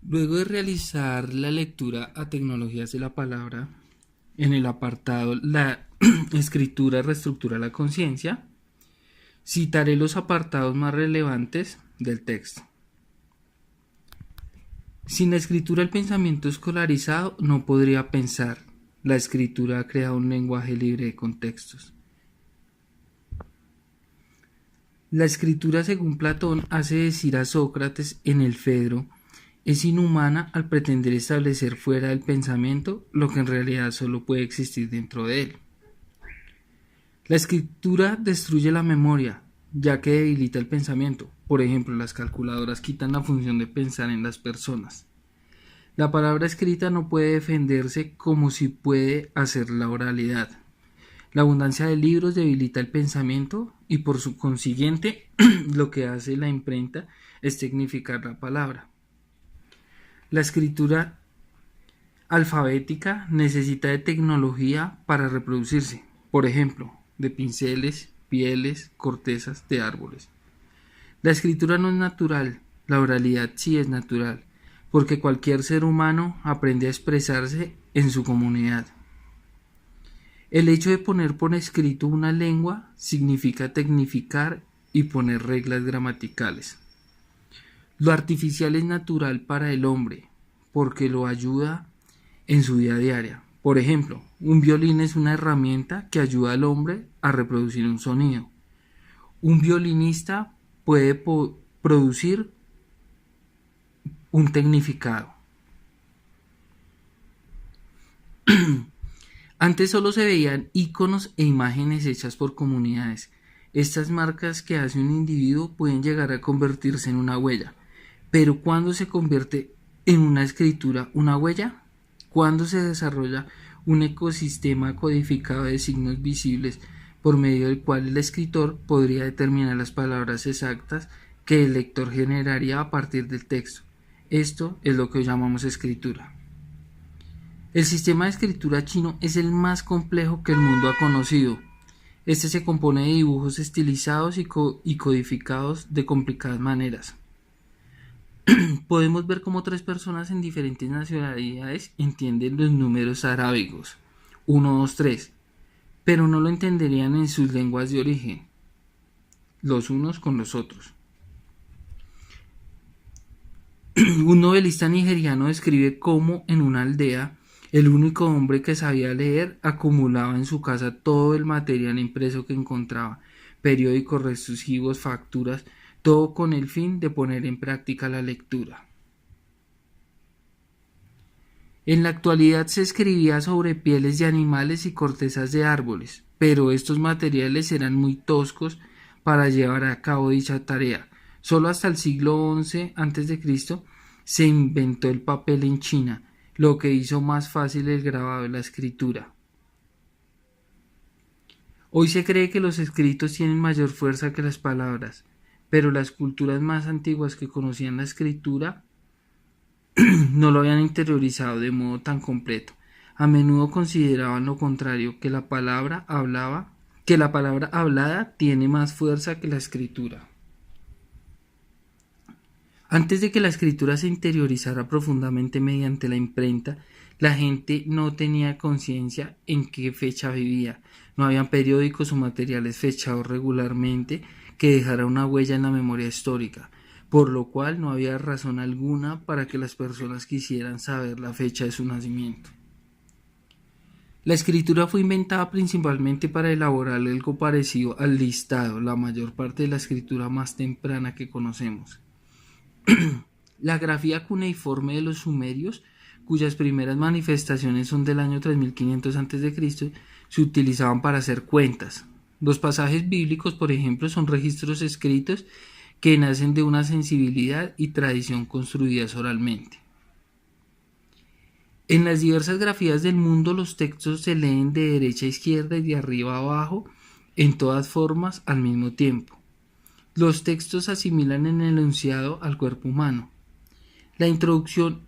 Luego de realizar la lectura a tecnologías de la palabra, en el apartado La escritura reestructura la conciencia, citaré los apartados más relevantes del texto. Sin la escritura el pensamiento escolarizado no podría pensar. La escritura ha creado un lenguaje libre de contextos. La escritura, según Platón, hace decir a Sócrates en el Fedro, es inhumana al pretender establecer fuera del pensamiento lo que en realidad solo puede existir dentro de él. La escritura destruye la memoria, ya que debilita el pensamiento. Por ejemplo, las calculadoras quitan la función de pensar en las personas. La palabra escrita no puede defenderse como si puede hacer la oralidad. La abundancia de libros debilita el pensamiento y por su consiguiente lo que hace la imprenta es tecnificar la palabra. La escritura alfabética necesita de tecnología para reproducirse, por ejemplo, de pinceles, pieles, cortezas de árboles. La escritura no es natural, la oralidad sí es natural, porque cualquier ser humano aprende a expresarse en su comunidad. El hecho de poner por escrito una lengua significa tecnificar y poner reglas gramaticales. Lo artificial es natural para el hombre, porque lo ayuda en su vida diaria. Por ejemplo, un violín es una herramienta que ayuda al hombre a reproducir un sonido. Un violinista puede producir un tecnificado. Antes solo se veían iconos e imágenes hechas por comunidades. Estas marcas que hace un individuo pueden llegar a convertirse en una huella. Pero ¿cuándo se convierte en una escritura una huella? ¿Cuándo se desarrolla un ecosistema codificado de signos visibles por medio del cual el escritor podría determinar las palabras exactas que el lector generaría a partir del texto? Esto es lo que llamamos escritura. El sistema de escritura chino es el más complejo que el mundo ha conocido. Este se compone de dibujos estilizados y codificados de complicadas maneras. Podemos ver cómo tres personas en diferentes nacionalidades entienden los números arábigos 1, 2, 3, pero no lo entenderían en sus lenguas de origen, los unos con los otros. Un novelista nigeriano describe cómo en una aldea el único hombre que sabía leer acumulaba en su casa todo el material impreso que encontraba, periódicos, recibos, facturas, todo con el fin de poner en práctica la lectura. En la actualidad se escribía sobre pieles de animales y cortezas de árboles, pero estos materiales eran muy toscos para llevar a cabo dicha tarea. Solo hasta el siglo XI a.C. se inventó el papel en China, lo que hizo más fácil el grabado y la escritura. Hoy se cree que los escritos tienen mayor fuerza que las palabras, pero las culturas más antiguas que conocían la escritura no lo habían interiorizado de modo tan completo. A menudo consideraban lo contrario, que la palabra hablada tiene más fuerza que la escritura. Antes de que la escritura se interiorizara profundamente mediante la imprenta, la gente no tenía conciencia en qué fecha vivía. No habían periódicos o materiales fechados regularmente que dejara una huella en la memoria histórica, por lo cual no había razón alguna para que las personas quisieran saber la fecha de su nacimiento. La escritura fue inventada principalmente para elaborar algo parecido al listado, la mayor parte de la escritura más temprana que conocemos. La grafía cuneiforme de los sumerios, cuyas primeras manifestaciones son del año 3500 a.C., se utilizaban para hacer cuentas. Los pasajes bíblicos, por ejemplo, son registros escritos que nacen de una sensibilidad y tradición construidas oralmente. En las diversas grafías del mundo, los textos se leen de derecha a izquierda y de arriba a abajo, en todas formas al mismo tiempo. Los textos asimilan en el enunciado al cuerpo humano. La introducción,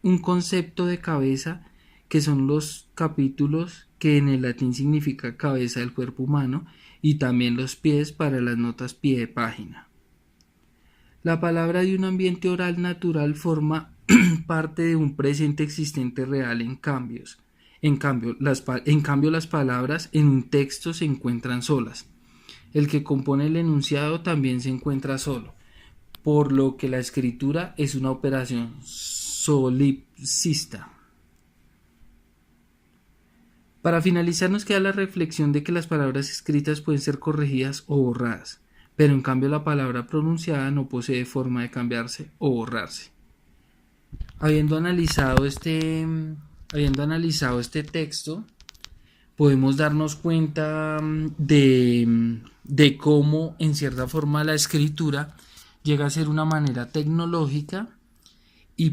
un concepto de cabeza, que son los capítulos, que en el latín significa cabeza del cuerpo humano, y también los pies para las notas pie de página. La palabra de un ambiente oral natural forma parte de un presente existente real en cambios. En cambio, las palabras en un texto se encuentran solas. El que compone el enunciado también se encuentra solo, por lo que la escritura es una operación solipsista. Para finalizar, nos queda la reflexión de que las palabras escritas pueden ser corregidas o borradas, pero en cambio la palabra pronunciada no posee forma de cambiarse o borrarse. Habiendo analizado este texto, podemos darnos cuenta de cómo, en cierta forma, la escritura llega a ser una manera tecnológica y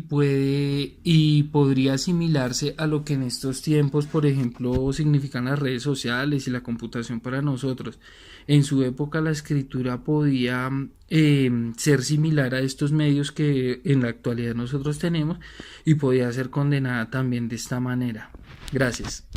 podría asimilarse a lo que en estos tiempos, por ejemplo, significan las redes sociales y la computación para nosotros. En su época la escritura podía ser similar a estos medios que en la actualidad nosotros tenemos y podía ser condenada también de esta manera. Gracias.